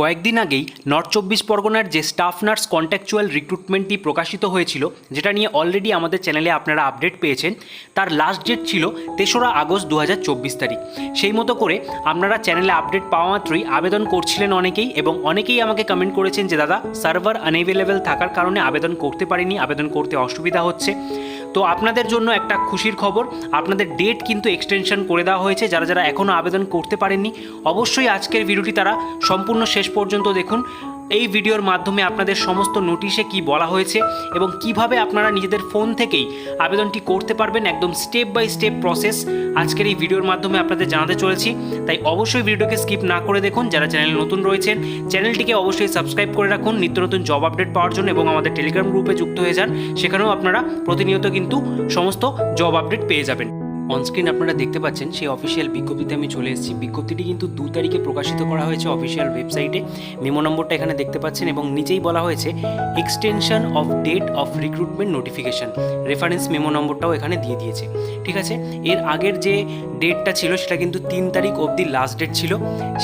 কয়েকদিন আগেই নর্থ চব্বিশ পরগনার যে স্টাফ নার্স কন্ট্যাকচুয়াল রিক্রুটমেন্টটি প্রকাশিত হয়েছিল, যেটা নিয়ে অলরেডি আমাদের চ্যানেলে আপনারা আপডেট পেয়েছেন। তার লাস্ট ডেট ছিল 3রা আগস্ট 2024 তারিখ। সেই মতো করে আপনারা চ্যানেলে আপডেট পাওয়া মাত্রই আবেদন করছিলেন অনেকেই, এবং অনেকেই আমাকে কমেন্ট করেছেন যে দাদা সার্ভার আনএভেলেবেল থাকার কারণে আবেদন করতে পারিনি, আবেদন করতে অসুবিধা হচ্ছে। তো আপনাদের জন্য একটা খুশির খবর, আপনাদের ডেট কিন্তু এক্সটেনশন করে দেওয়া হয়েছে। যারা যারা এখনও আবেদন করতে পারেননি, অবশ্যই আজকের ভিডিওটি তারা সম্পূর্ণ শেষ পর্যন্ত দেখুন। এই ভিডিওর মাধ্যমে আপনাদের সমস্ত নোটিশে কি বলা হয়েছে এবং কিভাবে আপনারা নিজেদের ফোন থেকেই আবেদনটি করতে পারবেন, একদম স্টেপ বাই স্টেপ প্রসেস আজকের এই ভিডিওর মাধ্যমে আপনাদের জানাতে চলেছি। তাই অবশ্যই ভিডিওকে স্কিপ না করে দেখুন। যারা চ্যানেলে নতুন রয়েছেন, চ্যানেলটিকে অবশ্যই সাবস্ক্রাইব করে রাখুন নিত্য নতুন জব আপডেট পাওয়ার জন্য, এবং আমাদের টেলিগ্রাম গ্রুপে যুক্ত হয়ে যান। সেখানেও আপনারা প্রতিনিয়ত কিন্তু সমস্ত জব আপডেট পেয়ে যাবেন। অনস্ক্রিন আপনারা দেখতে পাচ্ছেন সেই অফিসিয়াল বিজ্ঞপ্তিতে আমি চলে এসেছি। বিজ্ঞপ্তিটি কিন্তু 2 তারিখে প্রকাশিত করা হয়েছে অফিসিয়াল ওয়েবসাইটে। মেমো নম্বরটা এখানে দেখতে পাচ্ছেন, এবং নিচেই বলা হয়েছে extension of date of recruitment notification. Reference memo নম্বরটাও এখানে দিয়ে দিয়েছে। ঠিক আছে, এর আগের যে ডেটটা ছিল সেটা কিন্তু 3 তারিখ অবধি লাস্ট ডেট ছিল।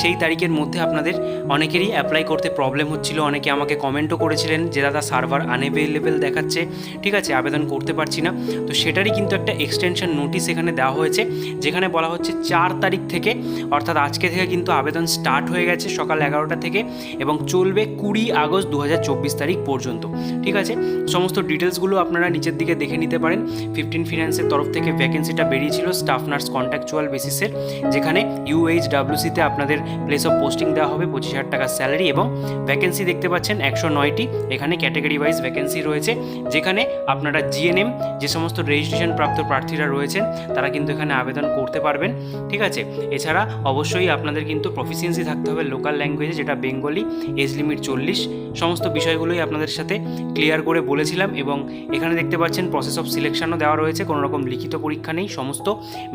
সেই তারিখের মধ্যে আপনাদের অনেকেরই অ্যাপ্লাই করতে প্রবলেম হচ্ছিল। অনেকে আমাকে কমেন্টও করেছিলেন যে দাদা সার্ভার আনএভেলেবেল দেখাচ্ছে, ঠিক আছে আবেদন করতে পারছি না। তো সেটারই কিন্তু একটা এক্সটেনশন নোটিশ এখানে দেওয়া হয়েছে, যেখানে বলা হচ্ছে 4 তারিখ থেকে, অর্থাৎ আজকে থেকে কিন্তু আবেদন স্টার্ট হয়ে গেছে সকাল 11টা থেকে, এবং চলবে 20 আগস্ট 2024 তারিখ পর্যন্ত। ঠিক আছে, সমস্ত ডিটেলসগুলো আপনারা নিচের দিকে দেখে নিতে পারেন। 15 ফিন্যান্সের তরফ থেকে ভ্যাকেন্সিটা বেরিয়েছিল স্টাফ নার্স কন্ট্যাকচুয়াল বেসিসের, যেখানে UHWCতে আপনাদের প্লেস অফ পোস্টিং দেওয়া হবে, 25,000 টাকা স্যালারি, এবং ভ্যাকেন্সি দেখতে পাচ্ছেন 109টি। এখানে ক্যাটাগরি ওয়াইজ ভ্যাকেন্সি রয়েছে, যেখানে আপনারা GNM যে সমস্ত রেজিস্ট্রেশন প্রাপ্ত প্রার্থীরা রয়েছেন তারা কিন্তু এখানে আবেদন করতে পারবেন। ঠিক আছে, এছাড়া অবশ্যই আপনাদের কিন্তু প্রফিসিয়েন্সি থাকতে হবে লোকাল ল্যাঙ্গুয়েজে, যেটা বেঙ্গলি, এজ লিমিট 40। সমস্ত বিষয়গুলোই আপনাদের সাথে ক্লিয়ার করে বলেছিলাম। এবং এখানে দেখতে পাচ্ছেন প্রসেস অফ সিলেকশনও দেওয়া রয়েছে, কোনো রকম লিখিত পরীক্ষা নেই, সমস্ত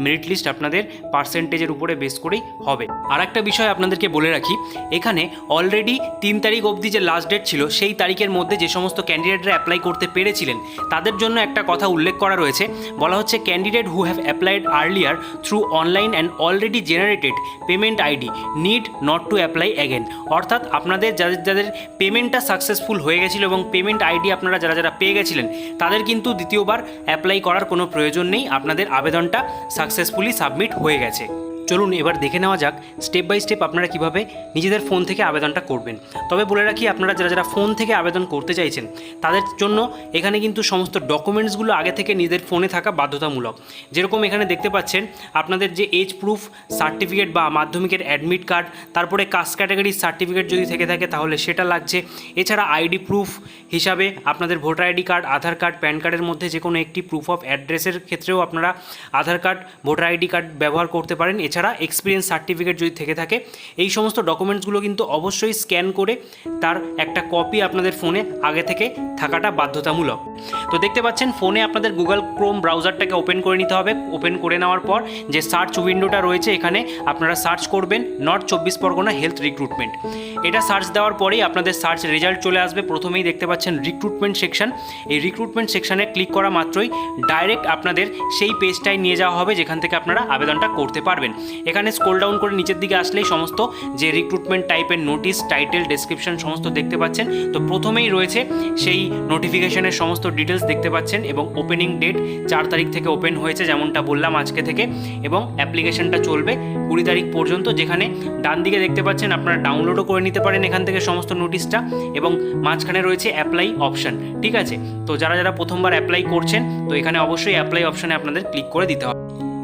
মেরিট লিস্ট আপনাদের পার্সেন্টেজের উপরে বেস করেই হবে। আর একটা বিষয় আপনাদেরকে বলে রাখি, এখানে অলরেডি 3 তারিখ অবধি যে লাস্ট ডেট ছিল সেই তারিখের মধ্যে যে সমস্ত ক্যান্ডিডেটরা অ্যাপ্লাই করতে পেরেছিলেন তাদের জন্য একটা কথা উল্লেখ করা রয়েছে। বলা হচ্ছে candidate who have applied earlier through online and already generated payment ID need not to apply again. অর্থাৎ আপনাদের যাদের পেমেন্টটা সাকসেসফুল হয়ে গেছিলো এবং পেমেন্ট আইডি আপনারা যারা পেয়ে গেছিলেন, তাদের কিন্তু দ্বিতীয়বার অ্যাপ্লাই করার কোনো প্রয়োজন নেই। আপনাদের আবেদনটা সাকসেসফুলি সাবমিট হয়ে গেছে। চলুন এবার দেখে নেওয়া যাক স্টেপ বাই স্টেপ আপনারা কিভাবে নিজেদের ফোন থেকে আবেদনটা করবেন। তবে বলে রাখি, আপনারা যারা ফোন থেকে আবেদন করতে চাইছেন তাদের জন্য এখানে কিন্তু সমস্ত ডকুমেন্টসগুলো আগে থেকে নিজেদের ফোনে থাকা বাধ্যতামূলক। যেরকম এখানে দেখতে পাচ্ছেন আপনাদের যে এজ প্রুফ সার্টিফিকেট বা মাধ্যমিকের অ্যাডমিট কার্ড, তারপরে কাস্ট ক্যাটাগরির সার্টিফিকেট যদি থেকে থাকে তাহলে সেটা লাগছে। এছাড়া আইডি প্রুফ হিসাবে আপনাদের ভোটার আইডি কার্ড, আধার কার্ড, প্যান কার্ডের মধ্যে যে কোনো একটি প্রুফ অফ অ্যাড্রেসের ক্ষেত্রেও আপনারা আধার কার্ড, ভোটার আইডি কার্ড ব্যবহার করতে পারেন। এছাড়া এক্সপিরিয়েন্স সার্টিফিকেট যদি থেকে থাকে, এই সমস্ত ডকুমেন্টসগুলো কিন্তু অবশ্যই স্ক্যান করে তার একটা কপি আপনাদের ফোনে আগে থেকে থাকাটা বাধ্যতামূলক। তো দেখতে পাচ্ছেন ফোনে আপনাদের গুগল ক্রোম ব্রাউজারটাকে ওপেন করে নিতে হবে। ওপেন করে নেওয়ার পর যে সার্চ উইন্ডোটা রয়েছে এখানে আপনারা সার্চ করবেন নর্থ চব্বিশ পরগনা হেলথ রিক্রুটমেন্ট। এটা সার্চ দেওয়ার পরেই আপনাদের সার্চ রেজাল্ট চলে আসবে। প্রথমেই দেখতে পাচ্ছেন রিক্রুটমেন্ট সেকশন। এই রিক্রুটমেন্ট সেকশনে ক্লিক করা মাত্রই ডাইরেক্ট আপনাদের সেই পেজটায় নিয়ে যাওয়া হবে যেখান থেকে আপনারা আবেদনটা করতে পারবেন। এখানে স্ক্রল ডাউন করে নিচের দিকে আসলেই সমস্ত যে রিক্রুটমেন্ট টাইপের নোটিশ, টাইটেল, ডেসক্রিপশন সমস্ত দেখতে পাচ্ছেন। তো প্রথমেই রয়েছে সেই নোটিফিকেশনের সমস্ত ডিটেলস দেখতে পাচ্ছেন, এবং ওপেনিং ডেট 4 তারিখ থেকে ওপেন হয়েছে যেমনটা বললাম আজকে থেকে, এবং অ্যাপ্লিকেশনটা চলবে 20 তারিখ পর্যন্ত। যেখানে ডান দিকে দেখতে পাচ্ছেন আপনারা ডাউনলোডও করে নিতে পারেন এখান থেকে সমস্ত নোটিশটা, এবং মাঝখানে রয়েছে অ্যাপ্লাই অপশান। ঠিক আছে, তো যারা প্রথমবার অ্যাপ্লাই করছেন তো এখানে অবশ্যই অ্যাপ্লাই অপশানে আপনাদের ক্লিক করে দিতে হবে।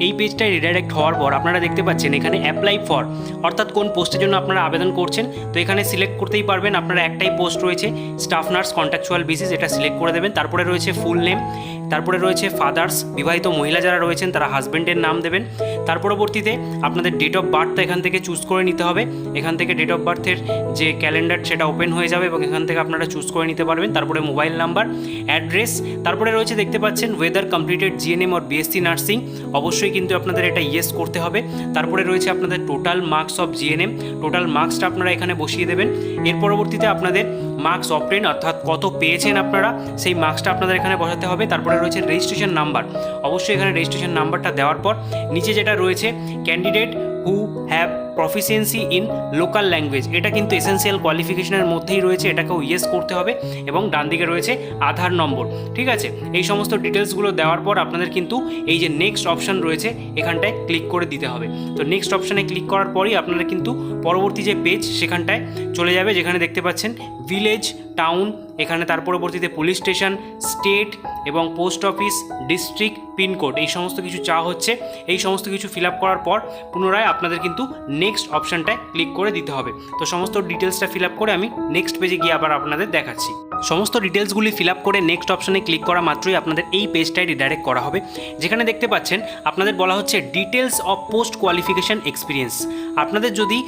এই পেজটায় রিডাইরেক্ট হওয়ার পর আপনারা দেখতে পাচ্ছেন এখানে অ্যাপ্লাই ফর, অর্থাৎ কোন পোস্টের জন্য আপনারা আবেদন করছেন। তো এখানে সিলেক্ট করতেই পারবেন, আপনারা একটাই পোস্ট রয়েছে স্টাফ নার্স কন্ট্যাকচুয়াল বেসিস, এটা সিলেক্ট করে দেবেন। তারপরে রয়েছে ফুল নেম, তারপরে রয়েছে ফাদার্স, বিবাহিত মহিলা যারা রয়েছেন তারা হাজব্যান্ডের নাম দেবেন। তার পরবর্তীতে আপনাদের ডেট অফ বার্থটা এখান থেকে চুজ করে নিতে হবে। এখান থেকে ডেট অফ বার্থের যে ক্যালেন্ডার সেটা ওপেন হয়ে যাবে, এবং এখান থেকে আপনারা চুজ করে নিতে পারবেন। তারপরে মোবাইল নাম্বার, অ্যাড্রেস, তারপরে রয়েছে দেখতে পাচ্ছেন weather completed GNM or BSc nursing, অবশ্যই কিন্তু আপনাদের এটা ইয়েস করতে হবে। তারপরে রয়েছে আপনাদের total marks of GNM, total মার্কসটা আপনারা এখানে বসিয়ে দেবেন। এর পরবর্তীতে আপনাদের মার্কস অবটেন, অর্থাৎ কত পেয়েছেন আপনারা, সেই মার্কসটা আপনাদের এখানে বসাতে হবে। তারপরে রয়েছে রেজিস্ট্রেশন নাম্বার, অবশ্যই এখানে রেজিস্ট্রেশন নাম্বারটা দেওয়ার পর নিচে যেটা রয়েছে candidate who have proficiency in local language, এটা কিন্তু এসেন্সিয়াল কোয়ালিফিকেশনের মধ্যেই রয়েছে, এটাকেও ইয়েস করতে হবে। এবং ডান দিকে রয়েছে আধার নম্বর, ঠিক আছে। এই সমস্ত ডিটেলসগুলো দেওয়ার পর আপনাদের কিন্তু এই যে নেক্সট অপশান রয়েছে এখানটায় ক্লিক করে দিতে হবে। তো নেক্সট অপশানে ক্লিক করার পরই আপনারা কিন্তু পরবর্তী যে পেজ সেখানটায় চলে যাবে, যেখানে দেখতে পাচ্ছেন ভিলেজ, টাউন, এখানে তার পরবর্তীতে পুলিশ স্টেশন, স্টেট এবং পোস্ট অফিস, ডিস্ট্রিক্ট, পিনকোড, এই সমস্ত কিছু চাওয়া হচ্ছে। এই সমস্ত কিছু ফিল আপ করার পর পুনরায় আপনাদের কিন্তু নেক্সট অপশানটায় ক্লিক করে দিতে হবে। তো সমস্ত ডিটেলসটা ফিল আপ করে আমি নেক্সট পেজে গিয়ে আবার আপনাদের দেখাচ্ছি। সমস্ত ডিটেলসগুলি ফিল আপ করে নেক্সট অপশানে ক্লিক করা মাত্রই আপনাদের এই পেজটায় রিডাইরেক্ট করা হবে, যেখানে দেখতে পাচ্ছেন আপনাদের বলা হচ্ছে details of post qualification experience. আপনাদের যদি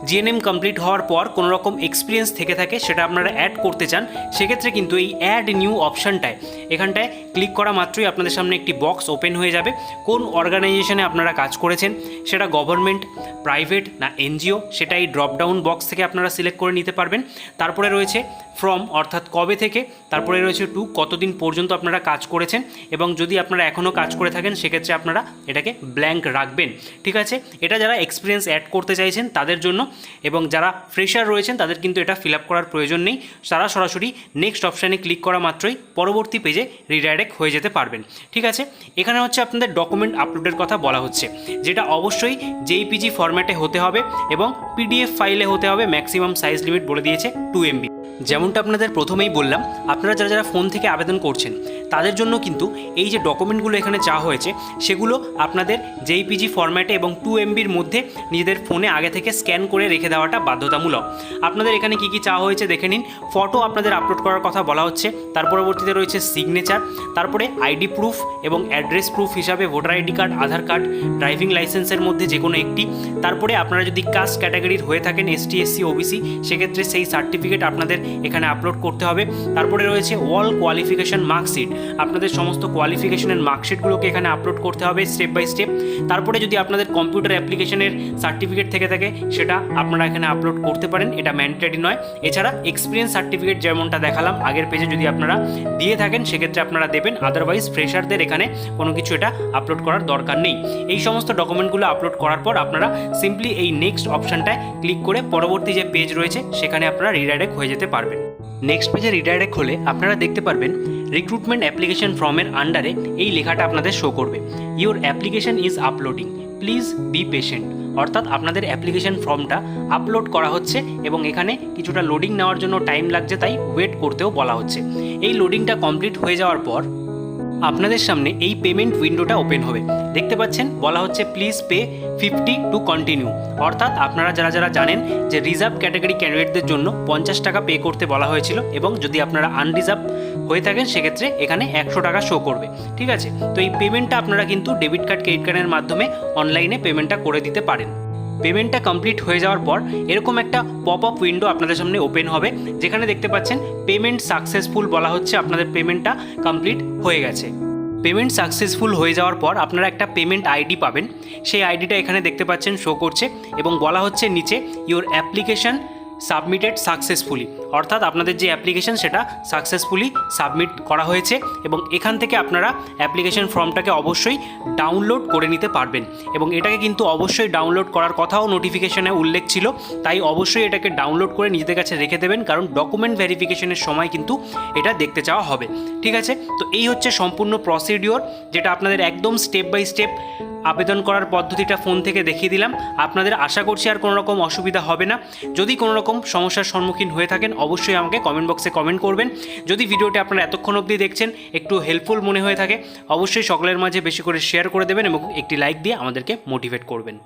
জিএনএম কমপ্লিট হওয়ার পর কোনো রকম এক্সপিরিয়েন্স থেকে থাকে, সেটা আপনারা অ্যাড করতে চান, সেক্ষেত্রে কিন্তু এই অ্যাড নিউ অপশানটায় এখানটায় ক্লিক করা মাত্রই আপনাদের সামনে একটি বক্স ওপেন হয়ে যাবে। কোন অর্গানাইজেশনে আপনারা কাজ করেছেন, সেটা গভর্নমেন্ট, প্রাইভেট না এনজিও, সেটা এই ড্রপডাউন বক্স থেকে আপনারা সিলেক্ট করে নিতে পারবেন। তারপরে রয়েছে ফ্রম, অর্থাৎ কবে থেকে, তারপরে রয়েছে টু, কতদিন পর্যন্ত আপনারা কাজ করেছেন, এবং যদি আপনারা এখনও কাজ করে থাকেন সেক্ষেত্রে আপনারা এটাকে ব্ল্যাঙ্ক রাখবেন, ঠিক আছে। এটা যারা এক্সপিরিয়েন্স অ্যাড করতে চাইছেন তাদের জন্য, এবং যারা ফ্রেশার রয়েছেন তাদের কিন্তু এটা ফিল আপ করার প্রয়োজন নেই। তারা সরাসরি নেক্সট অপশানে ক্লিক করা মাত্রই পরবর্তী পেজে রিডাইরেক্ট হয়ে যেতে পারবেন, ঠিক আছে। এখানে হচ্ছে আপনাদের ডকুমেন্ট আপলোডের কথা বলা হচ্ছে, যেটা অবশ্যই জেপিজি ফরম্যাটে হতে হবে এবং পিডিএফ ফাইলে হতে হবে। ম্যাক্সিমাম সাইজ লিমিট বলে দিয়েছে 2 MB। যেমনটা আপনাদের প্রথমেই বললাম, আপনারা যারা যারা ফোন থেকে আবেদন করছেন তাদের জন্য কিন্তু এই যে ডকুমেন্টগুলো এখানে চাওয়া হয়েছে সেগুলো আপনাদের জেপিজি ফরম্যাটে এবং 2 MBর মধ্যে নিজেদের ফোনে আগে থেকে স্ক্যান করে রেখে দেওয়াটা বাধ্যতামূলক। আপনাদের এখানে কী কী চাওয়া হয়েছে দেখে নিন। ফটো আপনাদের আপলোড করার কথা বলা হচ্ছে, তার পরবর্তীতে রয়েছে সিগনেচার, তারপরে আইডি প্রুফ এবং অ্যাড্রেস প্রুফ হিসাবে ভোটার আইডি কার্ড, আধার কার্ড, ড্রাইভিং লাইসেন্সের মধ্যে যে কোনো একটি। তারপরে আপনারা যদি কাস্ট ক্যাটাগরির হয়ে থাকেন ST SC OBC, সেক্ষেত্রে সেই সার্টিফিকেট আপনাদের এখানে আপলোড করতে হবে। তারপরে রয়েছে অল কোয়ালিফিকেশান মার্কশিট, আপনাদের সমস্ত কোয়ালিফিকেশনের মার্কশিটগুলোকে এখানে আপলোড করতে হবে স্টেপ বাই স্টেপ। তারপরে যদি আপনাদের কম্পিউটার অ্যাপ্লিকেশনের সার্টিফিকেট থেকে থাকে সেটা আপনারা এখানে আপলোড করতে পারেন, এটা ম্যান্ডেটরি নয়। এছাড়া এক্সপিরিয়েন্স সার্টিফিকেট যেমনটা দেখালাম আগের পেজে যদি আপনারা দিয়ে থাকেন সেক্ষেত্রে আপনারা দেবেন, আদারওয়াইজ ফ্রেশারদের এখানে কোনো কিছু এটা আপলোড করার দরকার নেই। এই সমস্ত ডকুমেন্টগুলো আপলোড করার পর আপনারা সিম্পলি এই নেক্সট অপশানটায় ক্লিক করে পরবর্তী যে পেজ রয়েছে সেখানে আপনারা রিডাইরেক্ট হয়ে যেতে পারবেন। নেক্সট পেজে রিডাইরেক্ট হলে আপনারা দেখতে পারবেন রিক্রুটমেন্ট অ্যাপ্লিকেশন ফর্মের আন্ডারে এই লেখাটা আপনাদের শো করবে, your application is uploading, please be patient. অর্থাৎ আপনাদের অ্যাপ্লিকেশন ফর্মটা আপলোড করা হচ্ছে এবং এখানে কিছুটা লোডিং নেওয়ার জন্য টাইম লাগছে, তাই ওয়েট করতেও বলা হচ্ছে। এই লোডিংটা কমপ্লিট হয়ে যাওয়ার পর আপনাদের সামনে এই পেমেন্ট উইন্ডোটা ওপেন হবে। দেখতে পাচ্ছেন বলা হচ্ছে প্লিজ পে 50 টু কন্টিনিউ। অর্থাৎ আপনারা যারা যারা জানেন যে রিজার্ভ ক্যাটাগরি ক্যান্ডিডেটদের জন্য 50 টাকা পে করতে বলা হয়েছিল, এবং যদি আপনারা আনরিজার্ভ হয়ে থাকেন সেক্ষেত্রে এখানে 100 টাকা শো করবে, ঠিক আছে। তো এই পেমেন্টটা আপনারা কিন্তু ডেবিট কার্ড, ক্রেডিট কার্ডের মাধ্যমে অনলাইনে পেমেন্টটা করে দিতে পারেন। পেমেন্টটা কমপ্লিট হয়ে যাওয়ার পর এরকম একটা পপ আপ উইন্ডো আপনাদের সামনে ওপেন হবে, যেখানে দেখতে পাচ্ছেন পেমেন্ট সাকসেসফুল বলা হচ্ছে, আপনাদের পেমেন্টটা কমপ্লিট হয়ে গেছে। পেমেন্ট সাকসেসফুল হয়ে যাওয়ার পর আপনারা একটা পেমেন্ট আইডি পাবেন, সেই আইডিটা এখানে দেখতে পাচ্ছেন শো করছে, এবং বলা হচ্ছে নিচে ইউর অ্যাপ্লিকেশন সাবমিটেড সাকসেসফুলি, অর্থাৎ আপনাদের যে অ্যাপ্লিকেশন সেটা সাকসেসফুলি সাবমিট করা হয়েছে। এবং এখান থেকে আপনারা অ্যাপ্লিকেশন ফর্মটাকে অবশ্যই ডাউনলোড করে নিতে পারবেন, এবং এটাকে কিন্তু অবশ্যই ডাউনলোড করার কথাও নোটিফিকেশনে উল্লেখ ছিল, তাই অবশ্যই এটাকে ডাউনলোড করে নিজেদের কাছে রেখে দেবেন, কারণ ডকুমেন্ট ভেরিফিকেশনের সময় কিন্তু এটা দেখতে চাওয়া হবে, ঠিক আছে। তো এই হচ্ছে সম্পূর্ণ প্রসিডিওর, যেটা আপনাদের একদম স্টেপ বাই স্টেপ আবেদন করার পদ্ধতিটা ফোন থেকে দেখিয়ে দিলাম। আপনাদের আশা করছি আর কোনো রকম অসুবিধা হবে না। যদি কোনো রকম সমস্যার সম্মুখীন হয়ে থাকেন অবশ্যই আমাকে কমেন্ট বক্সে কমেন্ট করবেন। যদি ভিডিওটি আপনারা এতক্ষণ অবধি দেখছেন একটু হেল্পফুল মনে হয়ে থাকে অবশ্যই সকলের মাঝে বেশি করে শেয়ার করে দেবেন এবং একটি লাইক দিয়ে আমাদেরকে মোটিভেট করবেন।